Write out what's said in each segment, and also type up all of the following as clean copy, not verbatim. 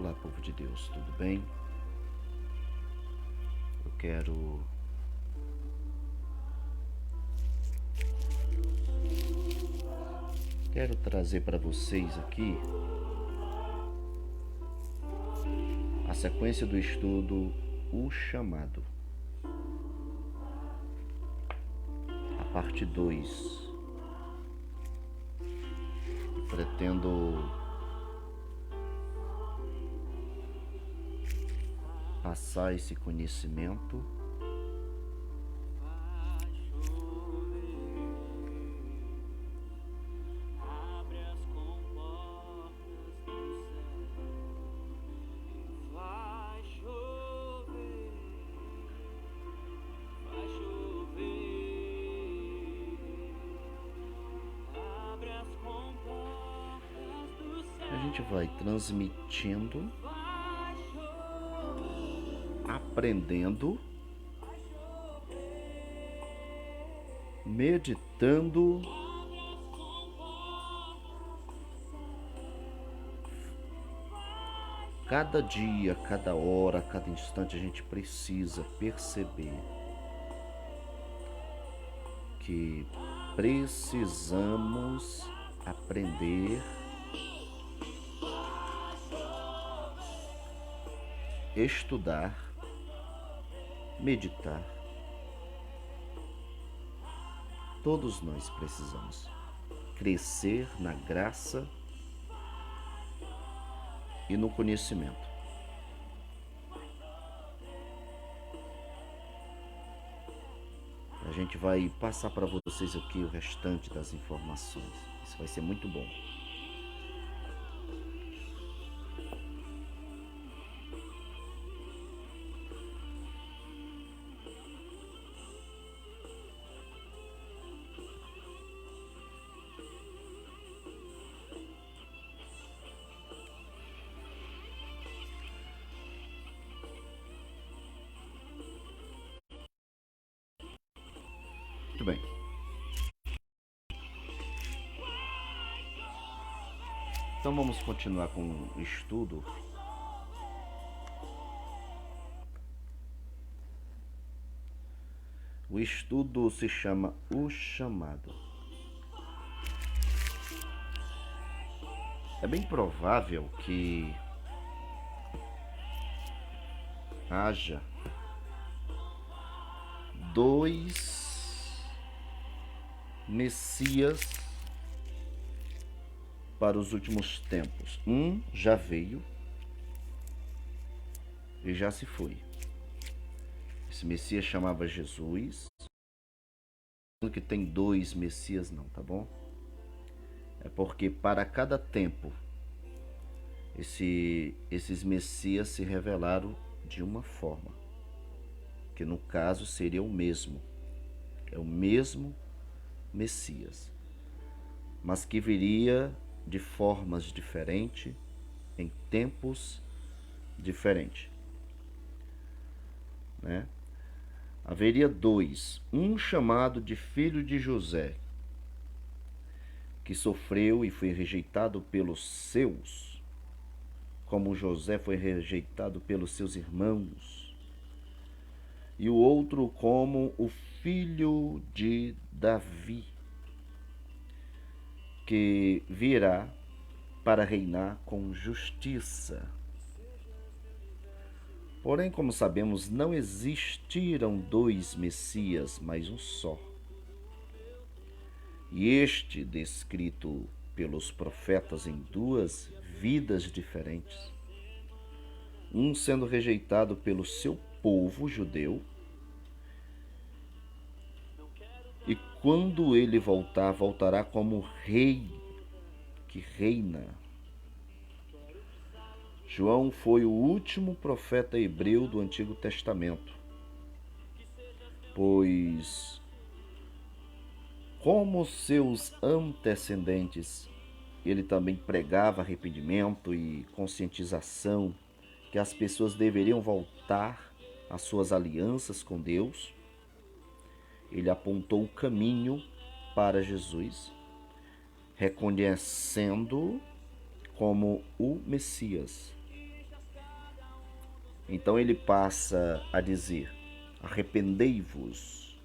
Olá, povo de Deus, tudo bem? Eu quero trazer para vocês aqui a sequência do estudo O Chamado, a parte 2. Pretendo passar esse conhecimento a gente vai transmitindo, aprendendo, meditando, cada dia, cada hora, cada instante a gente precisa perceber que precisamos aprender, estudar, meditar. Todos nós precisamos crescer na graça e no conhecimento. A gente vai passar para vocês aqui o restante das informações. Isso vai ser muito bom. Muito bem. Então vamos continuar com o estudo. O estudo se chama O Chamado. É bem provável que haja dois Messias para os últimos tempos. Um já veio e já se foi. Esse Messias chamava Jesus. Que tem dois Messias não, tá bom? É porque para cada tempo esses Messias se revelaram de uma forma, que no caso seria o mesmo. É o mesmo Messias, mas que viria de formas diferentes, em tempos diferentes, né? Haveria dois, um chamado de filho de José, que sofreu e foi rejeitado pelos seus, como José foi rejeitado pelos seus irmãos, e o outro como o filho de Davi, que virá para reinar com justiça. Porém, como sabemos, não existiram dois Messias, mas um só. E este, descrito pelos profetas em duas vidas diferentes, um sendo rejeitado pelo seu povo judeu, e quando ele voltar, voltará como rei que reina. João foi o último profeta hebreu do Antigo Testamento, pois, como seus antecedentes, ele também pregava arrependimento e conscientização que as pessoas deveriam voltar às suas alianças com Deus. Ele apontou o caminho para Jesus, reconhecendo como o Messias. Então ele passa a dizer: arrependei-vos,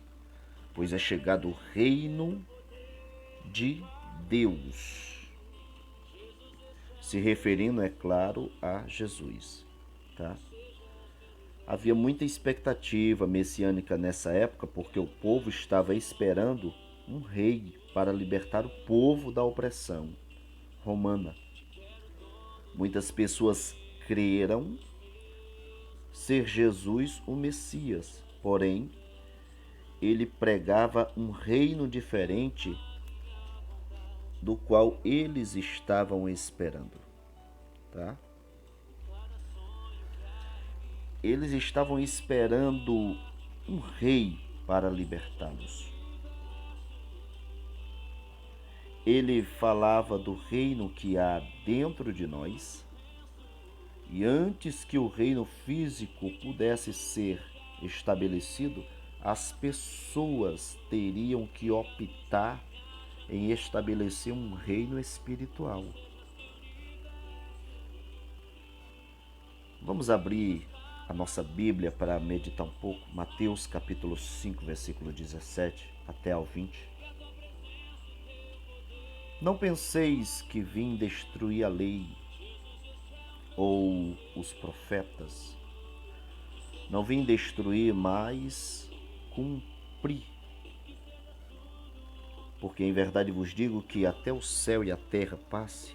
pois é chegado o reino de Deus. Se referindo, é claro, a Jesus, tá? Havia muita expectativa messiânica nessa época, porque o povo estava esperando um rei para libertar o povo da opressão romana. Muitas pessoas creram ser Jesus o Messias, porém, ele pregava um reino diferente do qual eles estavam esperando, tá? Eles estavam esperando um rei para libertá-los. Ele falava do reino que há dentro de nós, e antes que o reino físico pudesse ser estabelecido, as pessoas teriam que optar em estabelecer um reino espiritual. Vamos abrir a nossa Bíblia para meditar um pouco. Mateus capítulo 5, versículo 17 até ao 20. Não penseis que vim destruir a lei ou os profetas. Não vim destruir, mas cumprir. Porque em verdade vos digo que até o céu e a terra passe,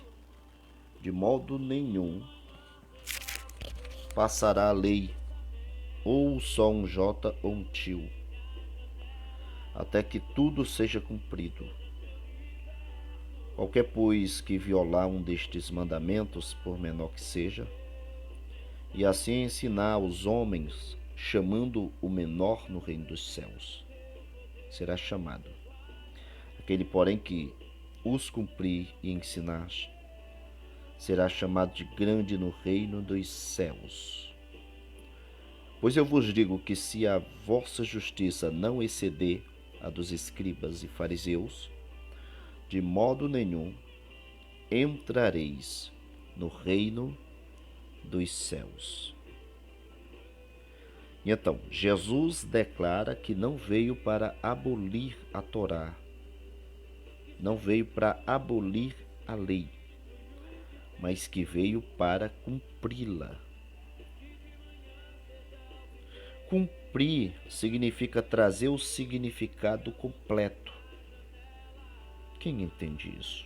de modo nenhum passará a lei, ou só um jota ou um tio, até que tudo seja cumprido. Qualquer, pois, que violar um destes mandamentos, por menor que seja, e assim ensinar aos homens, chamando o menor no reino dos céus, será chamado. Aquele, porém, que os cumprir e ensinar, será chamado de grande no reino dos céus. Pois eu vos digo que se a vossa justiça não exceder a dos escribas e fariseus, de modo nenhum entrareis no reino dos céus. E então, Jesus declara que não veio para abolir a Torá, não veio para abolir a lei, mas que veio para cumpri-la. Cumprir significa trazer o significado completo. Quem entende isso?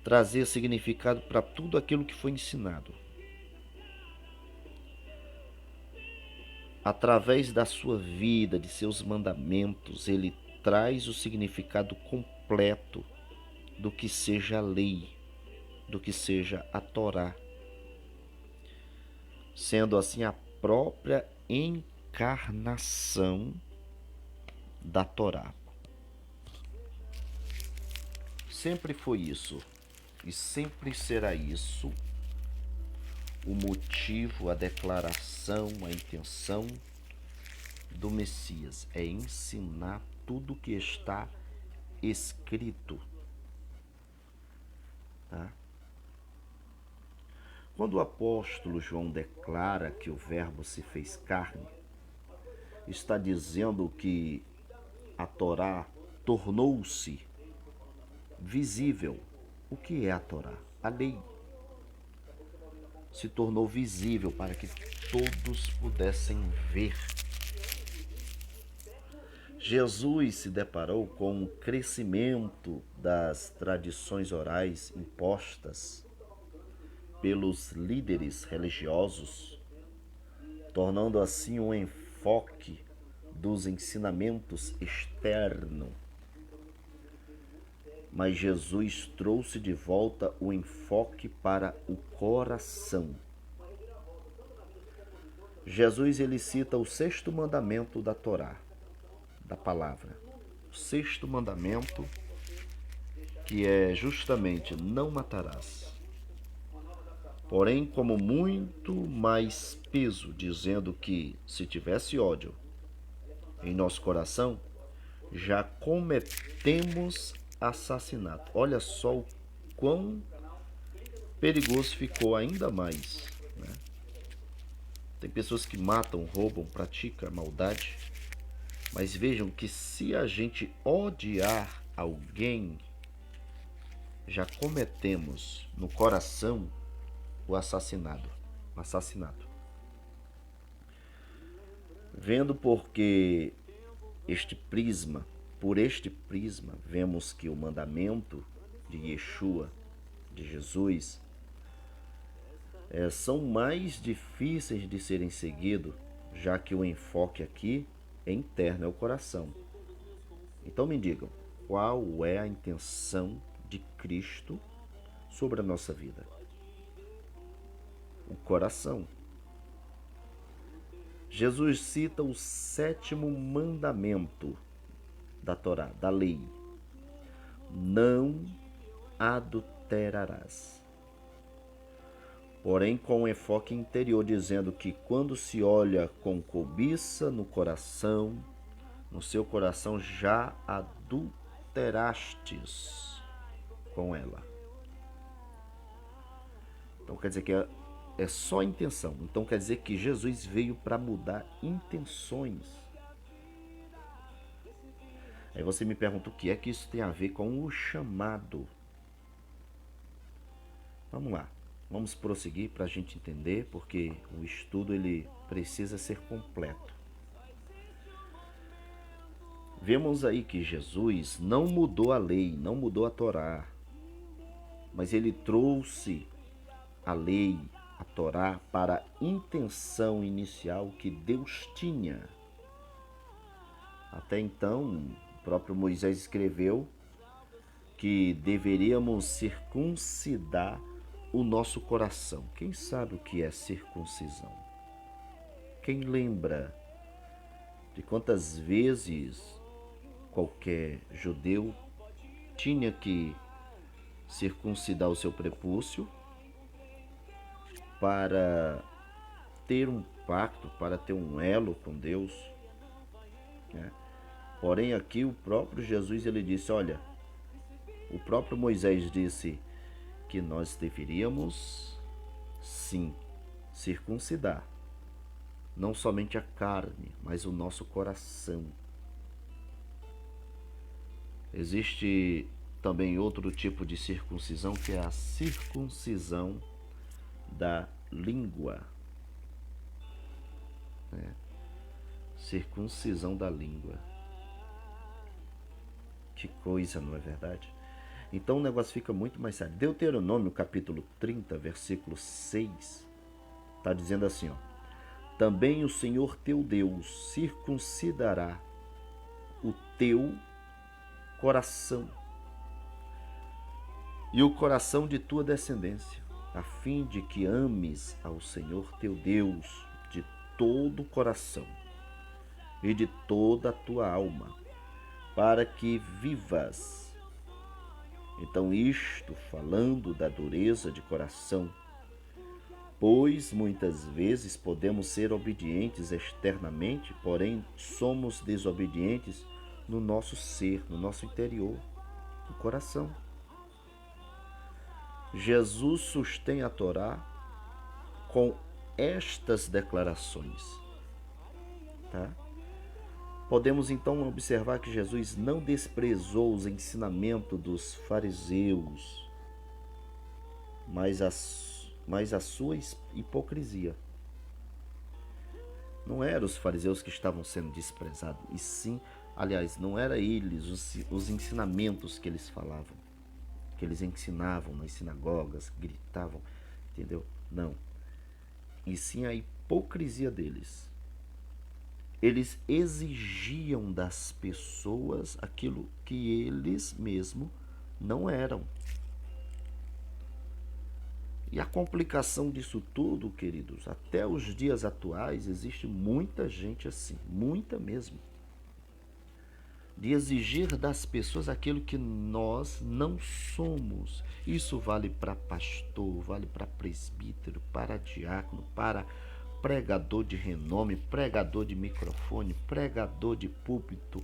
Trazer significado para tudo aquilo que foi ensinado. Através da sua vida, de seus mandamentos, ele traz o significado completo do que seja a lei, do que seja a Torá, sendo assim a própria encarnação da Torá. Sempre foi isso e sempre será isso o motivo, a declaração, a intenção do Messias, é ensinar tudo o que está escrito, tá? Quando o apóstolo João declara que o Verbo se fez carne, está dizendo que a Torá tornou-se visível. O que é a Torá? A lei se tornou visível para que todos pudessem ver. Jesus se deparou com o crescimento das tradições orais impostas pelos líderes religiosos, tornando assim um enfoque dos ensinamentos externo. Mas Jesus trouxe de volta o enfoque para o coração. Jesus ele cita o sexto mandamento da Torá, da palavra. O sexto mandamento, que é justamente não matarás. Porém, como muito mais peso, dizendo que se tivesse ódio em nosso coração, já cometemos assassinato. Olha só o quão perigoso ficou ainda mais, né? Tem pessoas que matam, roubam, praticam maldade. Mas vejam que se a gente odiar alguém, já cometemos no coração o assassinato. Vendo porque por este prisma, vemos que o mandamento de Yeshua, de Jesus, são mais difíceis de serem seguidos, já que o enfoque aqui é interno, é o coração. Então me digam, qual é a intenção de Cristo sobre a nossa vida? O coração. Jesus cita o 7º mandamento da Torá, da lei. Não adulterarás. Porém, com um enfoque interior, dizendo que quando se olha com cobiça no coração, no seu coração já adulterastes com ela. Então quer dizer que é só intenção. Então quer dizer que Jesus veio para mudar intenções. Aí você me pergunta o que é que isso tem a ver com o chamado. Vamos lá. Vamos prosseguir para a gente entender, porque o estudo ele precisa ser completo. Vemos aí que Jesus não mudou a lei, não mudou a Torá, mas ele trouxe a lei, a Torá, para a intenção inicial que Deus tinha. Até então, o próprio Moisés escreveu que deveríamos circuncidar o nosso coração. Quem sabe o que é circuncisão? Quem lembra de quantas vezes qualquer judeu tinha que circuncidar o seu prepúcio para ter um pacto, para ter um elo com Deus, né? Porém aqui o próprio Jesus ele disse, olha, o próprio Moisés disse que nós deveríamos sim circuncidar não somente a carne, mas o nosso coração. Existe também outro tipo de circuncisão, que é a circuncisão da língua. Circuncisão da língua. Que coisa, não é verdade? Então o negócio fica muito mais sério. Deuteronômio capítulo 30, versículo 6, está dizendo assim, ó: também o Senhor teu Deus circuncidará o teu coração e o coração de tua descendência, a fim de que ames ao Senhor teu Deus de todo o coração e de toda a tua alma, para que vivas. Então isto falando da dureza de coração, pois muitas vezes podemos ser obedientes externamente, porém somos desobedientes no nosso ser, no nosso interior, no coração. Jesus sustém a Torá com estas declarações, tá? Podemos então observar que Jesus não desprezou os ensinamentos dos fariseus, mas a sua hipocrisia. Não eram os fariseus que estavam sendo desprezados, e sim, aliás, não era eles, os ensinamentos que eles falavam, que eles ensinavam nas sinagogas, gritavam, entendeu? Não. E sim a hipocrisia deles. Eles exigiam das pessoas aquilo que eles mesmos não eram. E a complicação disso tudo, queridos, até os dias atuais, existe muita gente assim, muita mesmo, de exigir das pessoas aquilo que nós não somos. Isso vale para pastor, vale para presbítero, para diácono, para pregador de renome, pregador de microfone, pregador de púlpito,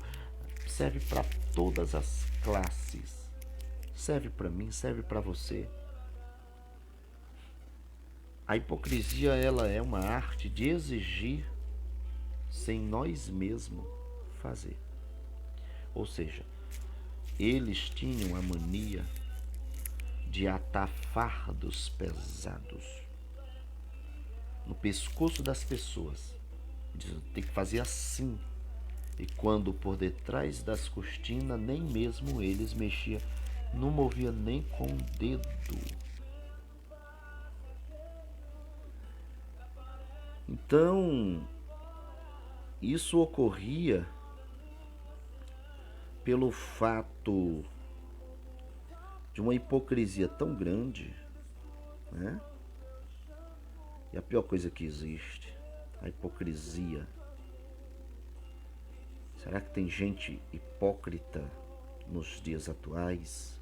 serve para todas as classes, serve para mim, serve para você. A hipocrisia, ela é uma arte de exigir sem nós mesmos fazer. Ou seja, eles tinham a mania de atar fardos pesados no pescoço das pessoas. Tem que fazer assim. E quando por detrás das cortinas, nem mesmo eles mexiam, não movia nem com o dedo. Então, isso ocorria pelo fato de uma hipocrisia tão grande, né? E a pior coisa que existe, a hipocrisia. Será que tem gente hipócrita nos dias atuais?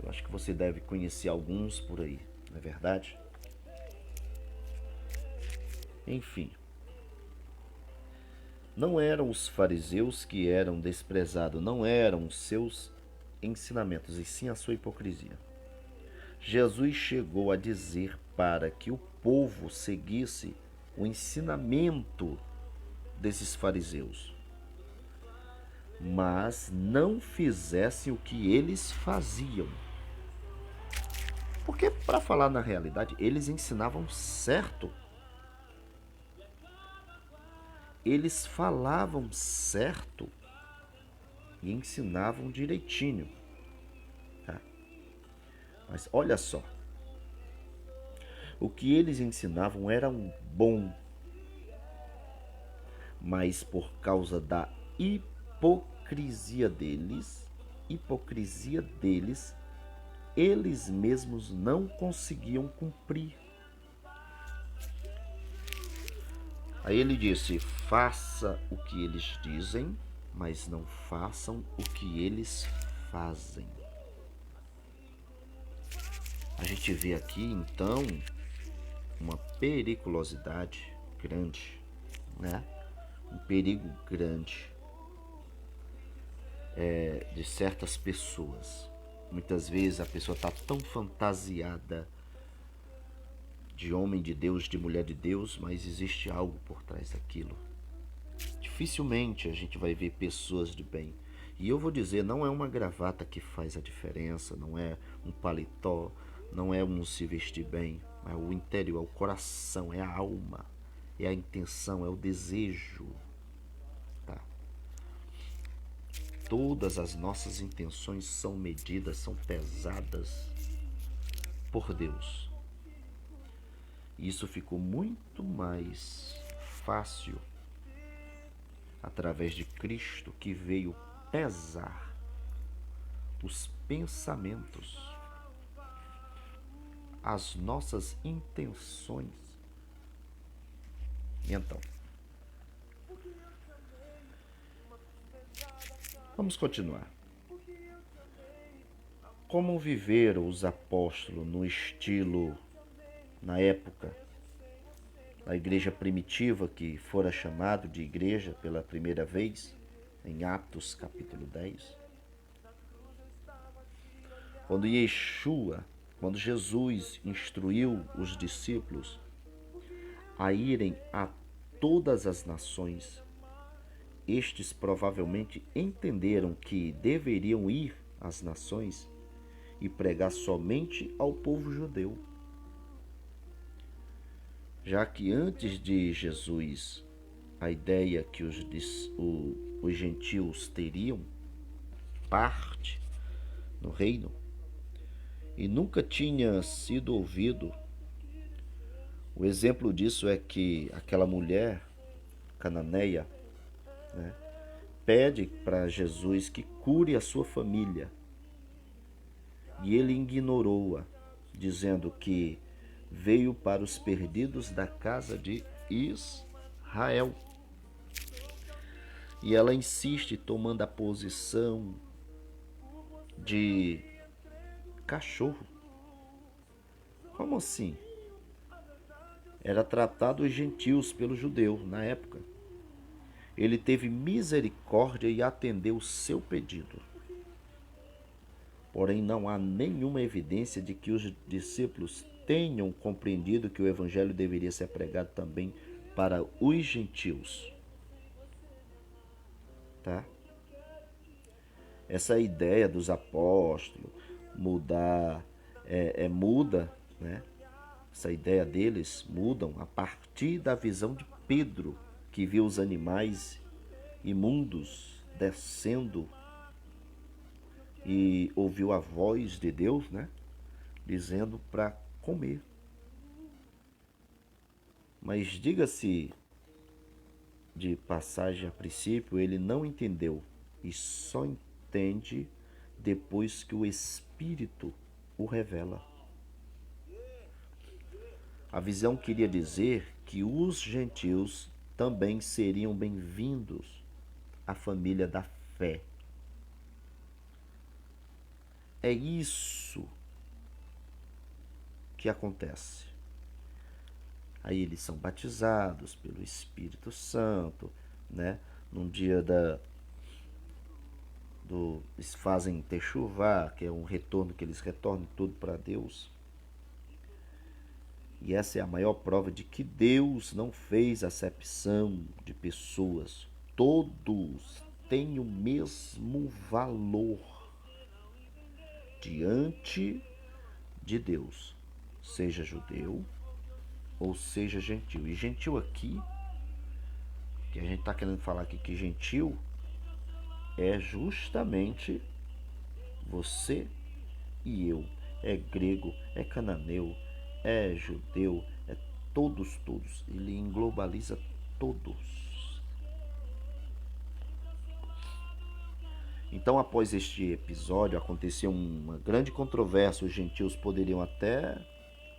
Eu acho que você deve conhecer alguns por aí, não é verdade? Enfim, não eram os fariseus que eram desprezados, não eram os seus ensinamentos, e sim a sua hipocrisia. Jesus chegou a dizer para que o povo seguisse o ensinamento desses fariseus, mas não fizessem o que eles faziam. Porque, para falar na realidade, eles ensinavam certo. Eles falavam certo e ensinavam direitinho. Tá? Mas olha só, o que eles ensinavam era um bom, mas por causa da hipocrisia deles, eles mesmos não conseguiam cumprir. Aí ele disse: faça o que eles dizem, mas não façam o que eles fazem. A gente vê aqui então uma periculosidade grande, né? Um perigo grande de certas pessoas. Muitas vezes a pessoa está tão fantasiada de homem de Deus, de mulher de Deus, mas existe algo por trás daquilo. Dificilmente a gente vai ver pessoas de bem. E eu vou dizer, não é uma gravata que faz a diferença, não é um paletó, não é um se vestir bem, é o interior, é o coração, é a alma, é a intenção, é o desejo. Tá? Todas as nossas intenções são medidas, são pesadas por Deus. Isso ficou muito mais fácil através de Cristo, que veio pesar os pensamentos, as nossas intenções. E então, vamos continuar. Como viveram os apóstolos no estilo, na época, da igreja primitiva, que fora chamado de igreja pela primeira vez, em Atos capítulo 10? Quando Jesus instruiu os discípulos a irem a todas as nações, estes provavelmente entenderam que deveriam ir às nações e pregar somente ao povo judeu. Já que antes de Jesus, a ideia que os gentios teriam parte no reino, e nunca tinha sido ouvido. O exemplo disso é que aquela mulher cananeia, né, pede para Jesus que cure a sua família. E ele ignorou-a, dizendo que veio para os perdidos da casa de Israel. E ela insiste, tomando a posição de cachorro. Como assim? Era tratado os gentios pelo judeu na época. Ele teve misericórdia e atendeu o seu pedido. Porém, não há nenhuma evidência de que os discípulos tenham compreendido que o evangelho deveria ser pregado também para os gentios. Tá? Essa ideia dos apóstolos mudar, muda, né? Essa ideia deles mudam a partir da visão de Pedro, que viu os animais imundos descendo e ouviu a voz de Deus, né? Dizendo para comer. Mas diga-se de passagem, a princípio, ele não entendeu e só entende depois que o Espírito o revela. A visão queria dizer que os gentios também seriam bem-vindos à família da fé. É isso que acontece. Aí eles são batizados pelo Espírito Santo, né? Num dia eles fazem techuvá, que é um retorno que eles retornam tudo para Deus. E essa é a maior prova de que Deus não fez acepção de pessoas. Todos têm o mesmo valor diante de Deus, seja judeu ou seja gentil. E gentil aqui, que a gente está querendo falar aqui que gentil é justamente você e eu. É grego, é cananeu, é judeu, é todos. Ele englobaliza todos. Então, após este episódio, aconteceu uma grande controvérsia. Os gentios poderiam até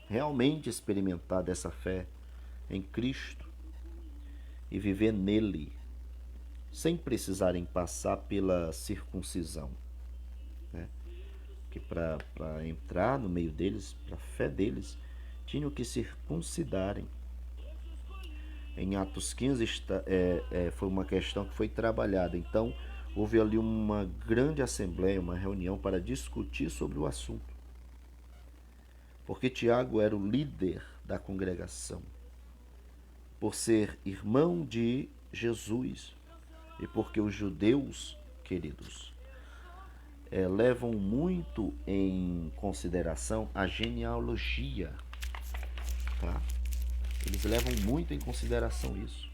realmente experimentar dessa fé em Cristo e viver nele, sem precisarem passar pela circuncisão, né? Que para entrar no meio deles, para a fé deles, tinham que circuncidarem. Em Atos 15 foi uma questão que foi trabalhada. Então, houve ali uma grande assembleia, uma reunião para discutir sobre o assunto. Porque Tiago era o líder da congregação. Por ser irmão de Jesus e porque os judeus, queridos, levam muito em consideração a genealogia, tá? Eles levam muito em consideração isso.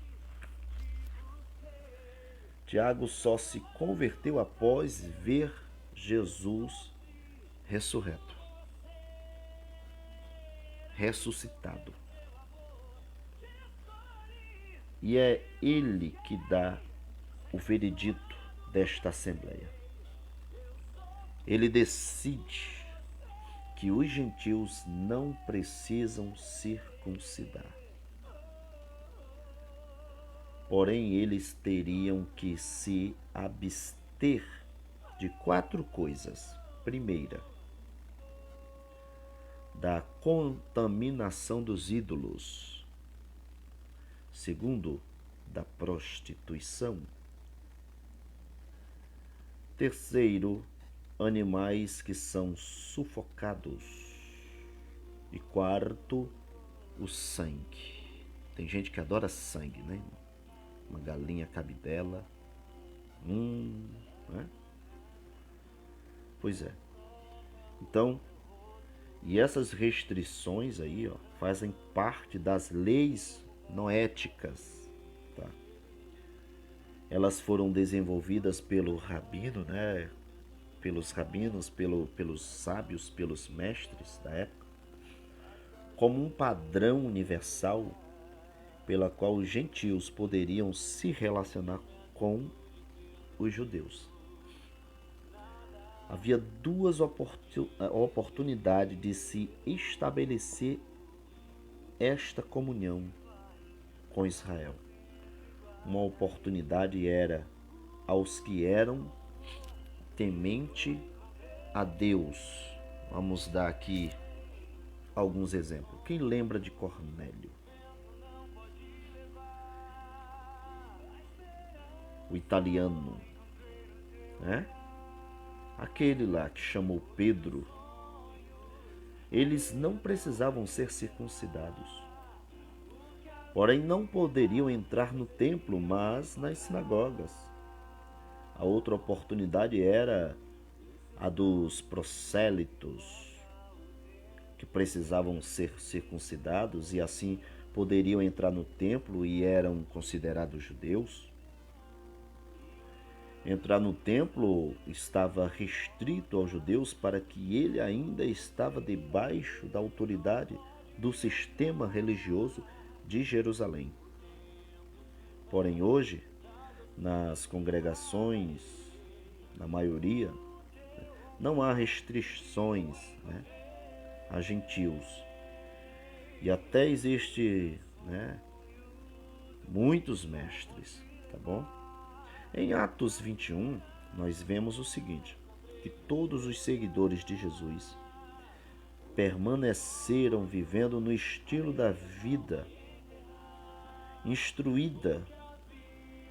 Tiago só se converteu após ver Jesus ressuscitado. E é ele que dá o veredito desta assembleia. Ele decide que os gentios não precisam circuncidar. Porém, eles teriam que se abster de 4 coisas. Primeira, da contaminação dos ídolos. Segundo, da prostituição. Terceiro, animais que são sufocados. E quarto, o sangue. Tem gente que adora sangue, né? Uma galinha cabidela. Né? Pois é. Então, e essas restrições aí, ó, fazem parte das leis noéticas, tá? Elas foram desenvolvidas pelo rabino, né? Pelos rabinos, pelos sábios, pelos mestres da época, como um padrão universal pela qual os gentios poderiam se relacionar com os judeus. Havia 2 oportunidades de se estabelecer esta comunhão com Israel. Uma oportunidade era aos que eram temente a Deus. Vamos dar aqui alguns exemplos. Quem lembra de Cornélio? O italiano, né? Aquele lá que chamou Pedro Eles não precisavam ser circuncidados. Porém, não poderiam entrar no templo, mas nas sinagogas. A outra oportunidade era a dos prosélitos, que precisavam ser circuncidados e assim poderiam entrar no templo e eram considerados judeus. Entrar no templo estava restrito aos judeus para que ele ainda estava debaixo da autoridade do sistema religioso de Jerusalém. Porém, hoje, nas congregações, na maioria, não há restrições, a gentios. E até existe, muitos mestres, tá bom? Em Atos 21, nós vemos o seguinte, que todos os seguidores de Jesus permaneceram vivendo no estilo da vida instruída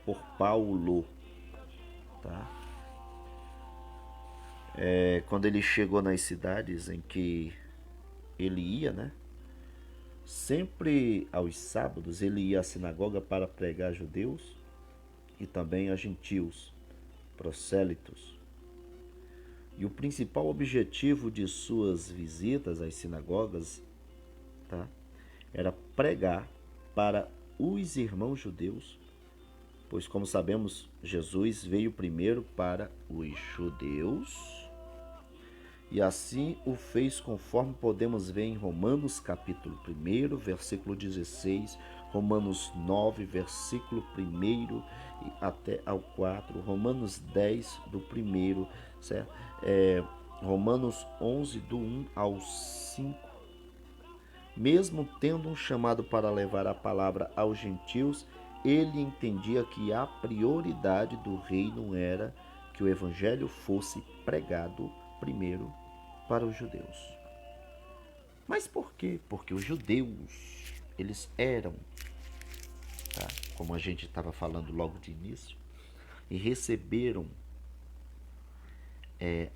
por Paulo, tá? Quando ele chegou nas cidades em que ele ia, sempre aos sábados ele ia à sinagoga para pregar a judeus e também a gentios, prosélitos. E o principal objetivo de suas visitas às sinagogas, tá, era pregar para os irmãos judeus, pois, como sabemos, Jesus veio primeiro para os judeus e assim o fez, conforme podemos ver em Romanos capítulo 1, versículo 16, Romanos 9, versículo 1 e até ao 4, Romanos 10, do 1, certo? Romanos 11, do 1 ao 5. Mesmo tendo um chamado para levar a palavra aos gentios, ele entendia que a prioridade do reino era que o evangelho fosse pregado primeiro para os judeus. Mas por quê? Porque os judeus, eles eram, como a gente estava falando logo de início, e receberam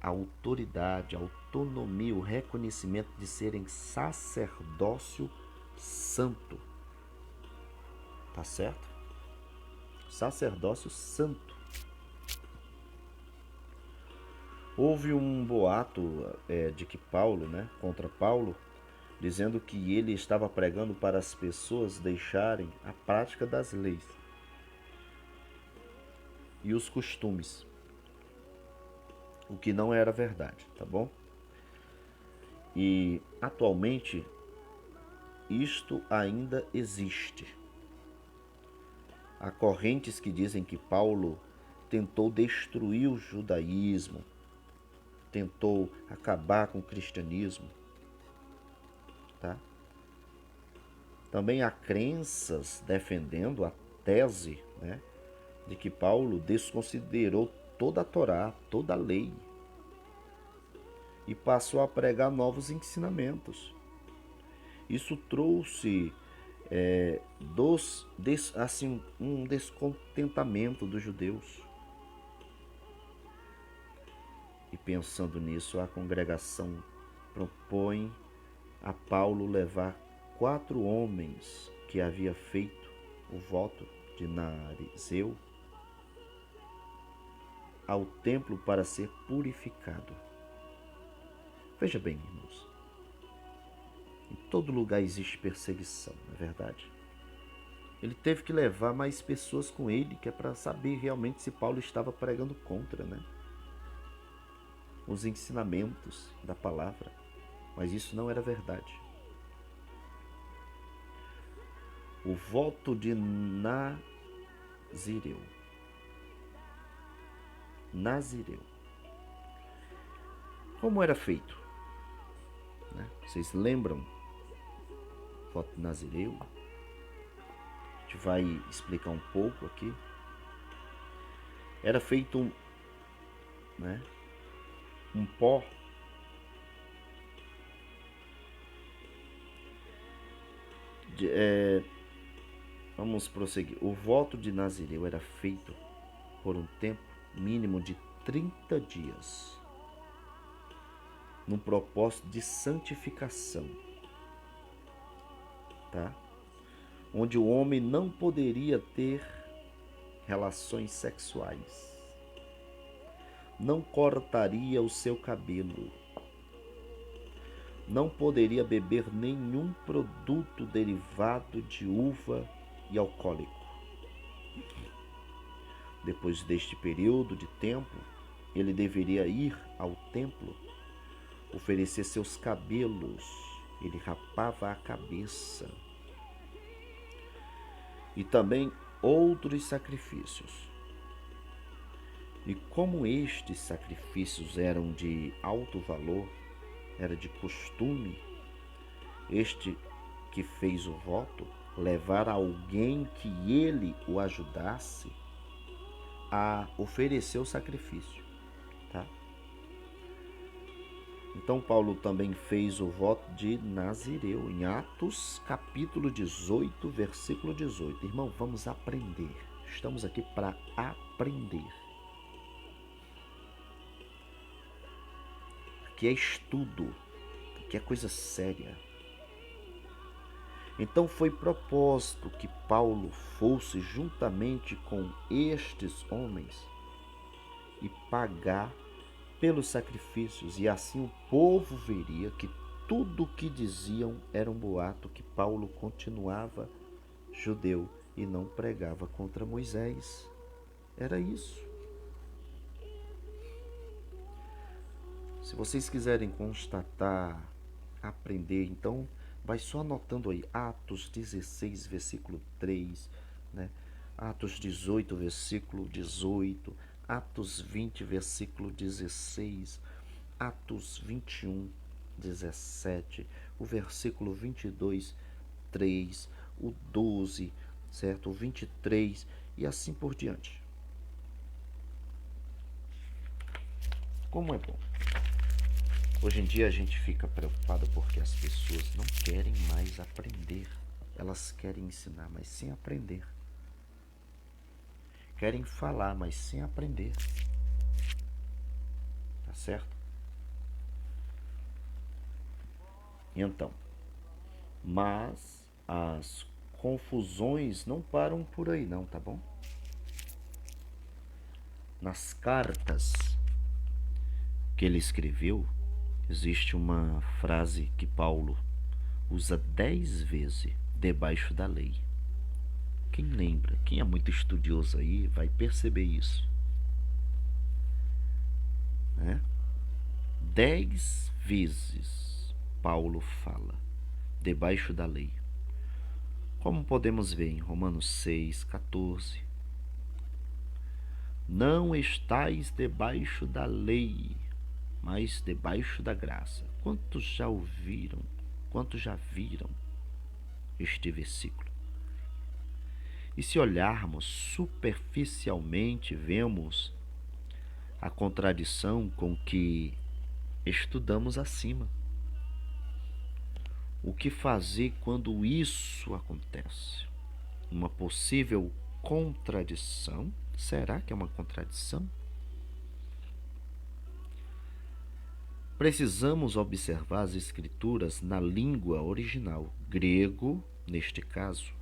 a autoridade, a autonomia, o reconhecimento de serem sacerdócio santo. Tá certo? Sacerdócio santo. Houve um boato de que Paulo, contra Paulo, dizendo que ele estava pregando para as pessoas deixarem a prática das leis e os costumes, o que não era verdade, tá bom? E atualmente isto ainda existe. Há correntes que dizem que Paulo tentou destruir o judaísmo, tentou acabar com o cristianismo, tá? Também há crenças defendendo a tese, de que Paulo desconsiderou toda a Torá, toda a lei, e passou a pregar novos ensinamentos. Isso trouxe um descontentamento dos judeus. E pensando nisso, a congregação propõe a Paulo levar 4 homens que havia feito o voto de Narizeu ao templo para ser purificado. Veja bem, irmãos, em todo lugar existe perseguição, não é verdade? Ele teve que levar mais pessoas com ele, que é para saber realmente se Paulo estava pregando contra, os ensinamentos da palavra. Mas isso não era verdade. O voto de Nazireu. Como era feito? Vocês lembram? O voto de Nazireu. A gente vai explicar um pouco aqui. Era feito um pó vamos prosseguir. O voto de Nazireu era feito por um tempo mínimo de 30 dias. num propósito de santificação, tá? Onde o homem não poderia ter relações sexuais, não cortaria o seu cabelo, não poderia beber nenhum produto derivado de uva e alcoólico. Depois deste período de tempo, ele deveria ir ao templo, oferecer seus cabelos, ele rapava a cabeça, e também outros sacrifícios. E como estes sacrifícios eram de alto valor, era de costume, este que fez o voto levar alguém que ele o ajudasse a oferecer o sacrifício, tá? Então Paulo também fez o voto de Nazireu em Atos capítulo 18, versículo 18. Irmão, vamos aprender. Estamos aqui para aprender. Aqui é estudo, aqui é coisa séria. Então foi propósito que Paulo fosse juntamente com estes homens e pagar pelos sacrifícios, e assim o povo veria que tudo o que diziam era um boato, que Paulo continuava judeu e não pregava contra Moisés. Era isso. Se vocês quiserem constatar, aprender, então vai só anotando aí Atos 16, versículo 3, né? Atos 18, versículo 18, Atos 20, versículo 16, Atos 21, 17, o versículo 22, 3, o 12, certo? O 23 e assim por diante. Como é bom. Hoje em dia a gente fica preocupado porque as pessoas não querem mais aprender. Elas querem ensinar, mas sem aprender. Querem falar, mas sem aprender. Tá certo? Então, mas as confusões não param por aí não, tá bom? Nas cartas que ele escreveu, existe uma frase que Paulo usa 10 vezes debaixo da lei. Quem lembra, quem é muito estudioso aí, vai perceber isso. Né? 10 vezes Paulo fala debaixo da lei. Como podemos ver em Romanos 6, 14. Não estais debaixo da lei, mas debaixo da graça. Quantos já ouviram, quantos já viram este versículo? E se olharmos superficialmente, vemos a contradição com que estudamos acima. O que fazer quando isso acontece? Uma possível contradição? Será que é uma contradição? Precisamos observar as escrituras na língua original, grego, neste caso.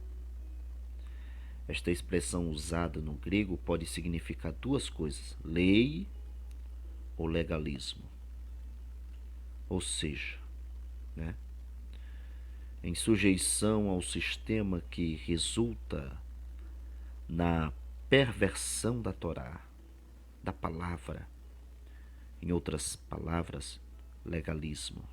Esta expressão usada no grego pode significar duas coisas: lei ou legalismo. Ou seja, né, em sujeição ao sistema que resulta na perversão da Torá, da palavra. Em outras palavras, legalismo.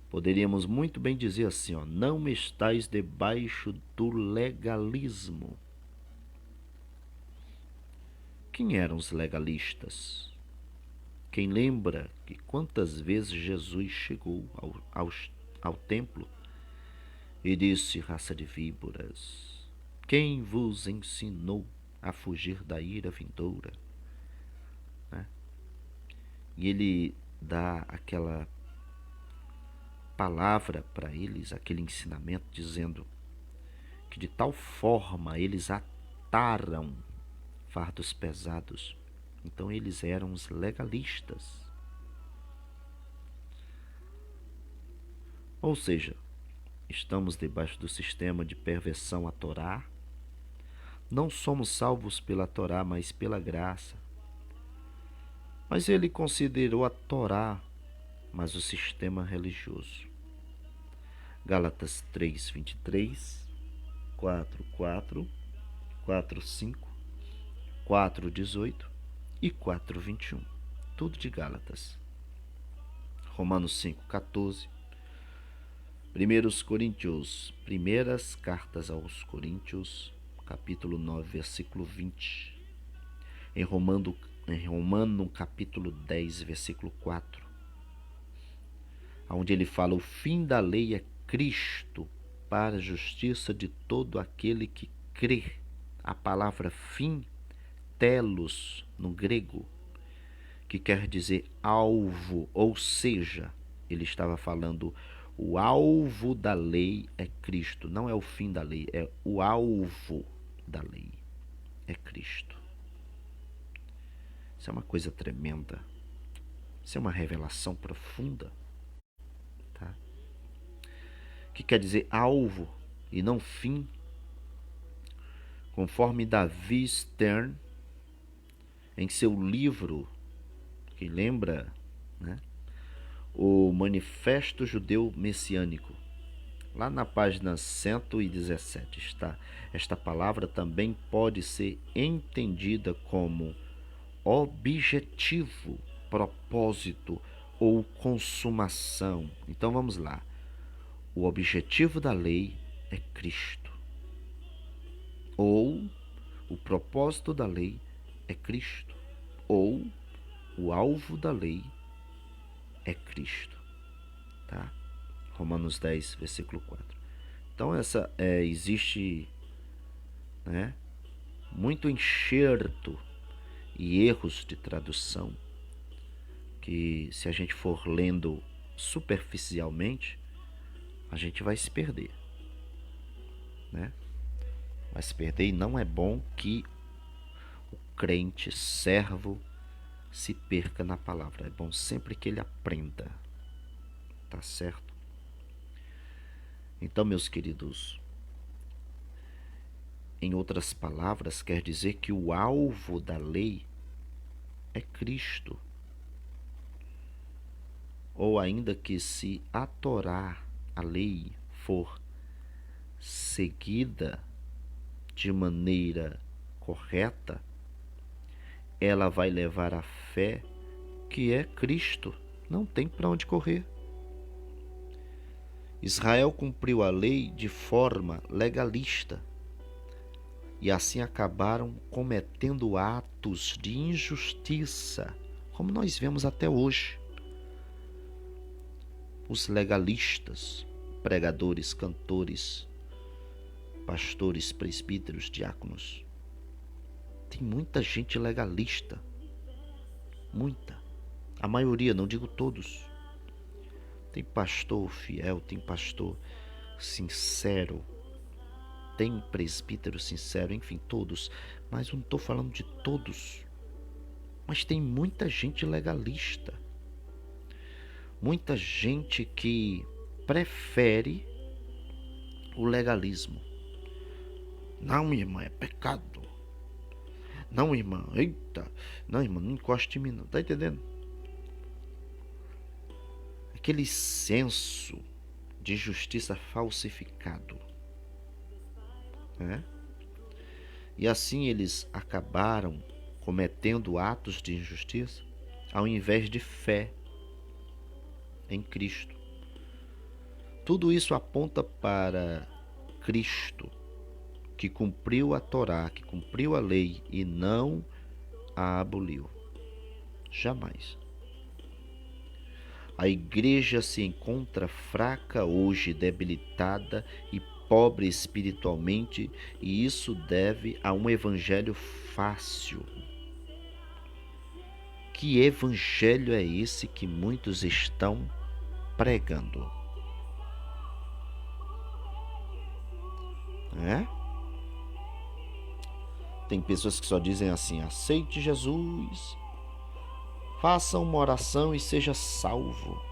Poderíamos muito bem dizer assim, ó, não estais debaixo do legalismo. Quem eram os legalistas? Quem lembra que quantas vezes Jesus chegou ao templo e disse, raça de víboras, quem vos ensinou a fugir da ira vindoura? Né? E ele dá aquela palavra para eles, aquele ensinamento, dizendo que de tal forma eles ataram fardos pesados. Então eles eram os legalistas. Ou seja, estamos debaixo do sistema de perversão à Torá. Não somos salvos pela Torá, mas pela graça. Mas ele considerou a Torá, mas o sistema religioso. Gálatas 3:23, 4:4, 4:5, 4:18 e 4:21. Tudo de Gálatas. Romanos 5:14. Primeiras cartas aos Coríntios, capítulo 9, versículo 20. Em Romano capítulo 10, versículo 4, onde ele fala: o fim da lei é Cristo, para a justiça de todo aquele que crê. A palavra fim, telos, no grego, que quer dizer alvo, ou seja, ele estava falando o alvo da lei é Cristo. Não é o fim da lei, é o alvo da lei é Cristo. Isso é uma coisa tremenda. Isso é uma revelação profunda, tá? Que quer dizer alvo e não fim. Conforme David Stern, em seu livro, que lembra, né, o Manifesto Judeu Messiânico, lá na página 117 está. Esta palavra também pode ser entendida como objetivo, propósito ou consumação. Então vamos lá. O objetivo da lei é Cristo. Ou o propósito da lei é Cristo. Ou o alvo da lei é Cristo. Tá? Romanos 10, versículo 4. Então existe, né, muito enxerto e erros de tradução que, se a gente for lendo superficialmente, a gente vai se perder, né? Vai se perder, e não é bom que o crente, servo, se perca na palavra. É bom sempre que ele aprenda, tá certo? Então, meus queridos, em outras palavras, quer dizer que o alvo da lei é Cristo. Ou ainda que, se a Torá, a lei, for seguida de maneira correta, ela vai levar à fé que é Cristo. Não tem para onde correr. Israel cumpriu a lei de forma legalista e assim acabaram cometendo atos de injustiça, como nós vemos até hoje. Os legalistas, pregadores, cantores, pastores, presbíteros, diáconos. Tem muita gente legalista. Muita. A maioria, não digo todos. Tem pastor fiel, tem pastor sincero, tem presbítero sincero, enfim, todos. Mas eu não estou falando de todos. Mas tem muita gente legalista. Muita gente que prefere o legalismo. Não, irmã, é pecado. Não, irmã, eita. Não, irmã, não encoste em mim, não. Tá entendendo? Aquele senso de justiça falsificado, né? E assim eles acabaram cometendo atos de injustiça ao invés de fé em Cristo. Tudo isso aponta para Cristo, que cumpriu a Torá, que cumpriu a lei e não a aboliu. Jamais. A igreja se encontra fraca hoje, debilitada e pobre espiritualmente, e isso deve a um evangelho fácil. Que evangelho é esse que muitos estão pregando? Tem pessoas que só dizem assim: aceite Jesus, faça uma oração e seja salvo.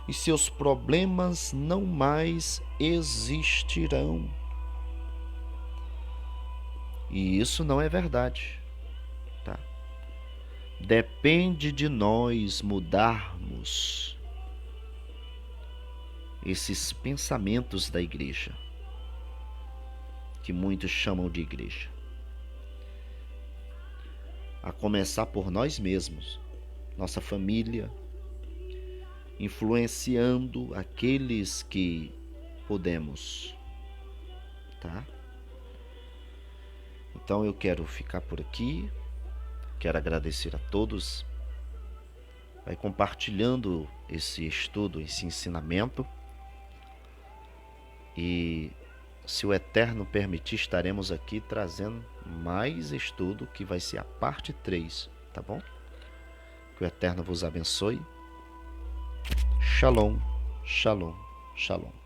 e seus problemas não mais existirão. E isso não é verdade, tá? Depende de nós mudarmos esses pensamentos da igreja, que muitos chamam de igreja. A começar por nós mesmos, nossa família, influenciando aqueles que podemos, tá? Então eu quero ficar por aqui, quero agradecer a todos. Vai compartilhando esse estudo, esse ensinamento. E se o Eterno permitir, estaremos aqui trazendo mais estudo, que vai ser a parte 3, tá bom? Que o Eterno vos abençoe. Shalom, shalom, shalom.